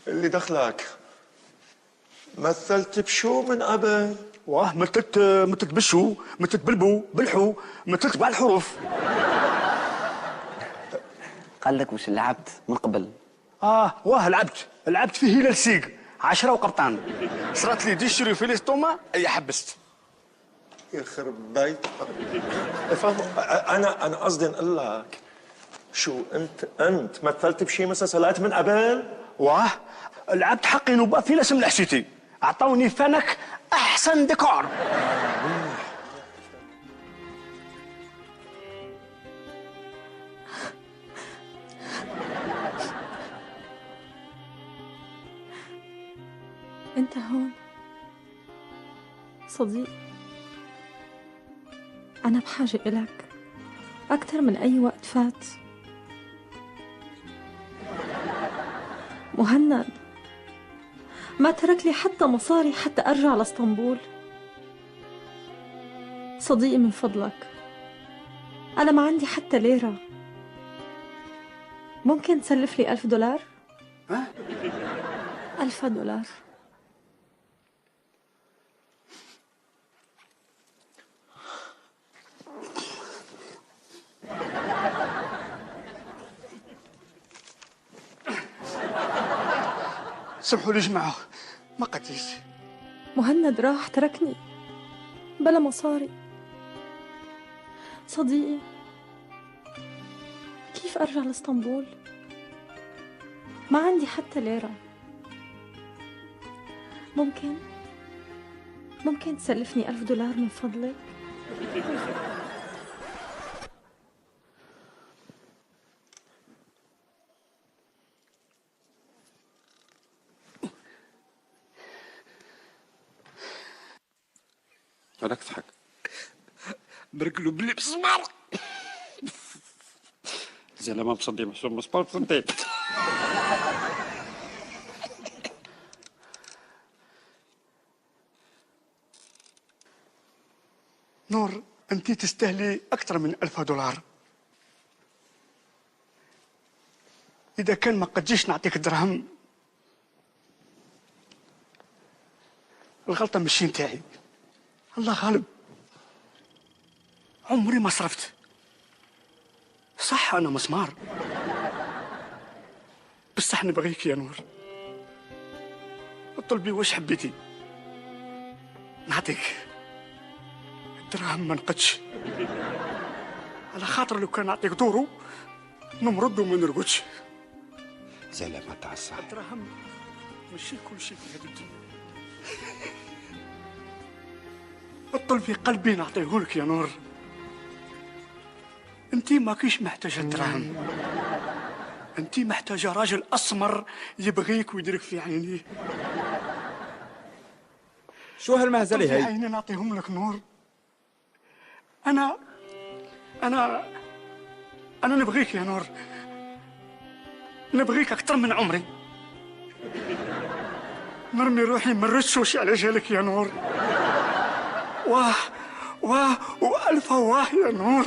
اللي دخلك؟ مثلت بشو من قبل؟ واه مثلت بشو، مثلت بلبو، بلحو، مثلت بعض الحروف. قال لك وش لعبت من قبل؟ واه لعبت فيه هلال سيق 10 وقبطان. صرات لي دي شري في الاستوما اي حبست. يخرب بيت. افهم، انا قصدي نقول لك شو انت مثلت بشي مسلسلات من قبل؟ واه لعبت حقي نبقى في الاسم الحسيتي، اعطوني فنك احسن ديكور. انت هون صديق، انا بحاجة إلك اكثر من اي وقت فات. مهند ما ترك لي حتى مصاري حتى ارجع لاسطنبول. صديقي من فضلك، انا ما عندي حتى ليرة. ممكن تسلف لي $1000؟ 1000 دولار. سمحوا لي جماعة، ما قديش. مهند راح تركني بلا مصاري. صديقي كيف أرجع لإسطنبول؟ ما عندي حتى ليرة. ممكن تسلفني $1000 من فضلك؟ مالك تضحك؟ بركلو بلي بسمار. زين ما مصدي محسوب مسبار صديت. نور، انتي تستاهلي اكثر من $1000. اذا كان ما قديش نعطيك درهم، الغلطة ماشي نتاعي، الله غالب. عمري ما صرفت، صح أنا مسمار، بصح نبغيك يا نور. اطلبي واش حبيتي نعطيك. الدراهم ما نقدش، على خاطر لو كان نعطيك دورو نمرض وما نرقدش. سلامة تاع الصح. الدراهم ماشي كل شيء في هذه الدنيا. اطلبي قلبي نعطيهولك يا نور. انتي ماكيش محتاجة دراهم، انتي محتاجة راجل اسمر يبغيك ويديرك في عينيه. شو هالمهزلة هاي؟ في عيني نعطيهم لك نور. انا نبغيك يا نور، نبغيك اكثر من عمري. نرمي روحي من رشوش على جالك يا نور. واه والف واه يا نور.